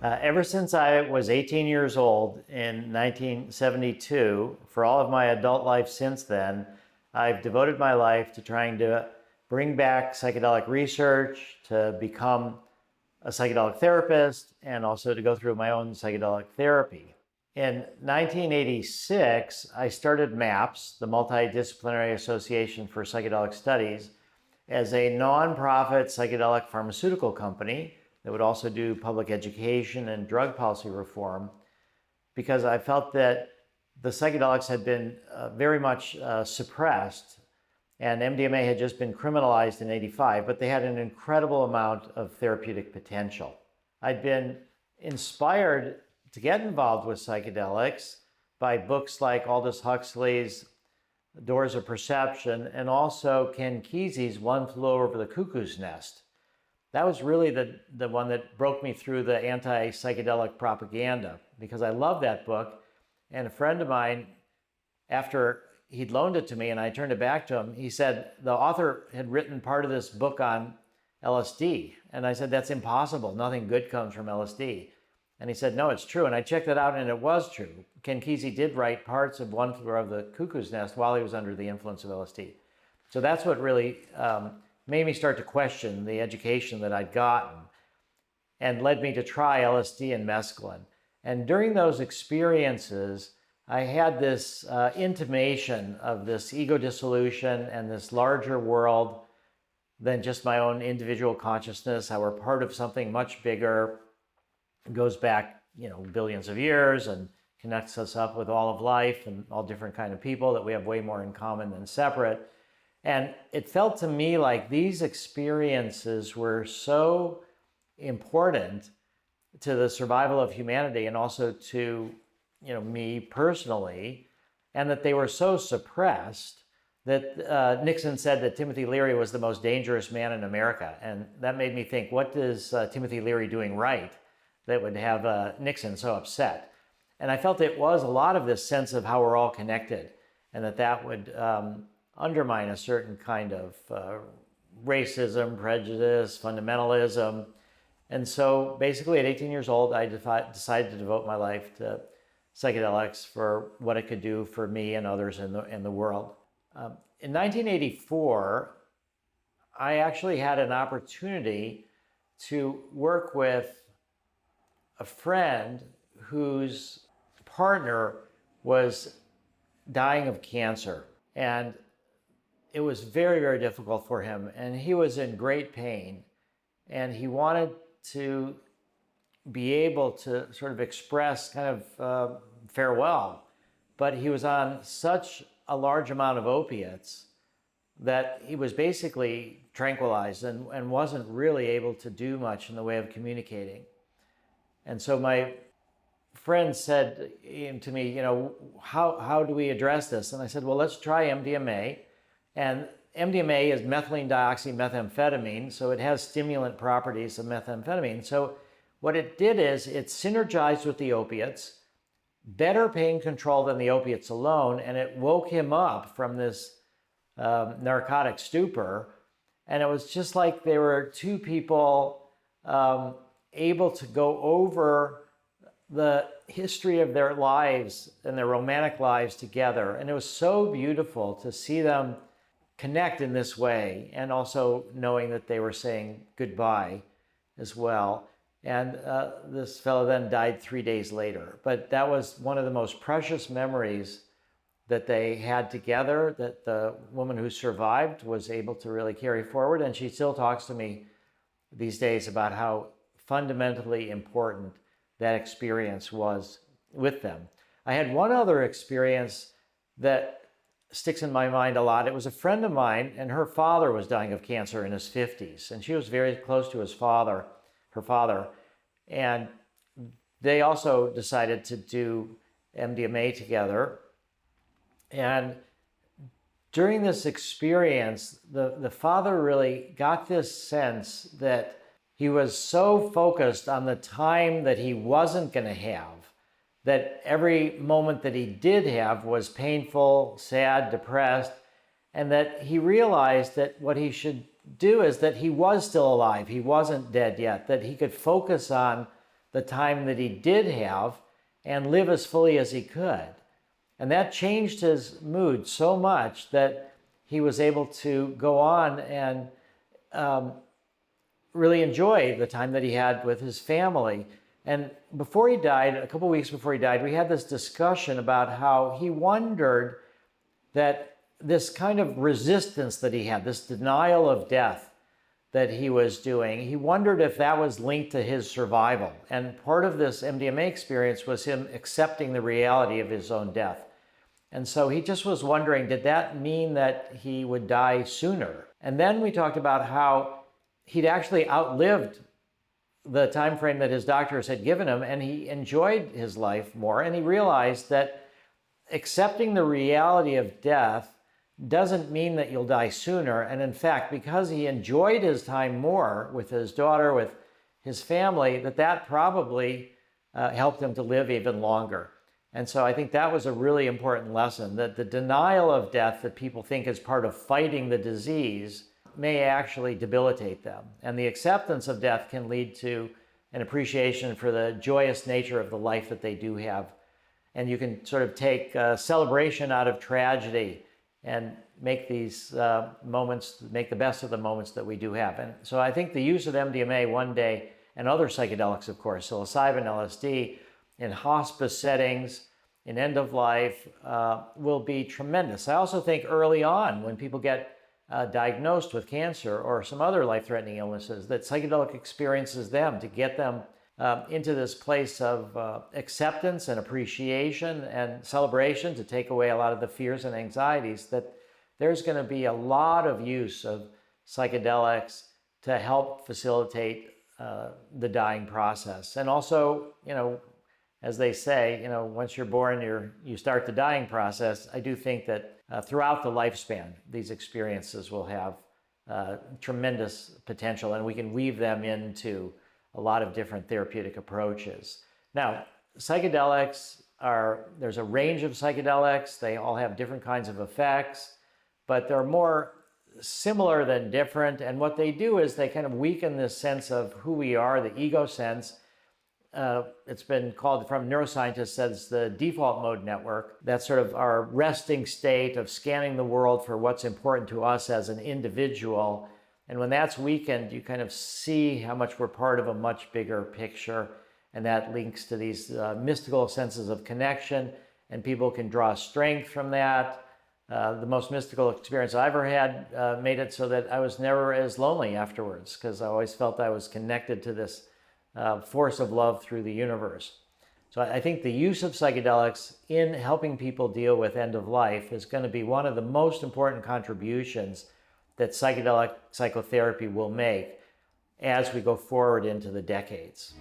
Ever since I was 18 years old in 1972, for all of my adult life since then, I've devoted my life to trying to bring back psychedelic research, to become a psychedelic therapist, and also to go through my own psychedelic therapy. In 1986, I started MAPS, the Multidisciplinary Association for Psychedelic Studies, as a nonprofit psychedelic pharmaceutical company that would also do public education and drug policy reform, because I felt that the psychedelics had been very much suppressed, and MDMA had just been criminalized in '85, but they had an incredible amount of therapeutic potential. I'd been inspired to get involved with psychedelics by books like Aldous Huxley's Doors of Perception and also Ken Kesey's One Flew Over the Cuckoo's Nest. That was really the one that broke me through the anti-psychedelic propaganda, because I love that book. And a friend of mine, after he'd loaned it to me and I turned it back to him, he said the author had written part of this book on LSD. And I said, that's impossible. Nothing good comes from LSD. And he said, no, it's true. And I checked it out and it was true. Ken Kesey did write parts of One Flew Over the Cuckoo's Nest while he was under the influence of LSD. So that's what really made me start to question the education that I'd gotten and led me to try LSD and mescaline. And during those experiences, I had this intimation of this ego dissolution and this larger world than just my own individual consciousness. How we're part of something much bigger. It goes back, billions of years and connects us up with all of life and all different kind of people, that we have way more in common than separate. And it felt to me like these experiences were so important to the survival of humanity and also to, me personally, and that they were so suppressed that Nixon said that Timothy Leary was the most dangerous man in America. And that made me think, what is Timothy Leary doing right that would have Nixon so upset? And I felt it was a lot of this sense of how we're all connected, and that would undermine a certain kind of racism, prejudice, fundamentalism. And so basically at 18 years old, I decided to devote my life to psychedelics for what it could do for me and others in the world. In 1984, I actually had an opportunity to work with a friend whose partner was dying of cancer. And it was very, very difficult for him. And he was in great pain. And he wanted to be able to sort of express kind of farewell. But he was on such a large amount of opiates that he was basically tranquilized and wasn't really able to do much in the way of communicating. And so my friend said to me, how do we address this? And I said, well, let's try MDMA. And MDMA is methylene dioxymethamphetamine, so it has stimulant properties of methamphetamine. So what it did is it synergized with the opiates, better pain control than the opiates alone, and it woke him up from this narcotic stupor. And it was just like there were two people able to go over the history of their lives and their romantic lives together. And it was so beautiful to see them connect in this way, and also knowing that they were saying goodbye as well. And this fellow then died 3 days later. But that was one of the most precious memories that they had together, that the woman who survived was able to really carry forward. And she still talks to me these days about how fundamentally important that experience was with them. I had one other experience that sticks in my mind a lot. It was a friend of mine, and her father was dying of cancer in his 50s, and she was very close to her father, and they also decided to do MDMA together. And during this experience, the father really got this sense that he was so focused on the time that he wasn't going to have, that every moment that he did have was painful, sad, depressed, and that he realized that what he should do is that he was still alive. He wasn't dead yet, that he could focus on the time that he did have and live as fully as he could. And that changed his mood so much that he was able to go on and really enjoy the time that he had with his family. And before he died, a couple weeks before he died, we had this discussion about how he wondered that this kind of resistance that he had, this denial of death that he was doing, he wondered if that was linked to his survival. And part of this MDMA experience was him accepting the reality of his own death. And so he just was wondering, did that mean that he would die sooner? And then we talked about how he'd actually outlived the time frame that his doctors had given him, and he enjoyed his life more. And he realized that accepting the reality of death doesn't mean that you'll die sooner. And in fact, because he enjoyed his time more with his daughter, with his family, that probably helped him to live even longer. And so I think that was a really important lesson, that the denial of death that people think is part of fighting the disease may actually debilitate them. And the acceptance of death can lead to an appreciation for the joyous nature of the life that they do have. And you can sort of take celebration out of tragedy and make these moments, make the best of the moments that we do have. And so I think the use of MDMA one day, and other psychedelics, of course, psilocybin, LSD, in hospice settings, in end of life, will be tremendous. I also think early on, when people get diagnosed with cancer or some other life-threatening illnesses, that psychedelic experiences them to get them into this place of acceptance and appreciation and celebration, to take away a lot of the fears and anxieties, that there's going to be a lot of use of psychedelics to help facilitate the dying process. And also, as they say, once you're born, you start the dying process. I do think that throughout the lifespan, these experiences will have tremendous potential, and we can weave them into a lot of different therapeutic approaches. Now, psychedelics there's a range of psychedelics. They all have different kinds of effects, but they're more similar than different. And what they do is they kind of weaken this sense of who we are, the ego sense. It's been called, from neuroscientists, as the default mode network. That's sort of our resting state of scanning the world for what's important to us as an individual. And when that's weakened, you kind of see how much we're part of a much bigger picture. And that links to these mystical senses of connection, and people can draw strength from that. The most mystical experience I ever had made it so that I was never as lonely afterwards, because I always felt I was connected to this force of love through the universe. So I think the use of psychedelics in helping people deal with end of life is going to be one of the most important contributions that psychedelic psychotherapy will make as we go forward into the decades.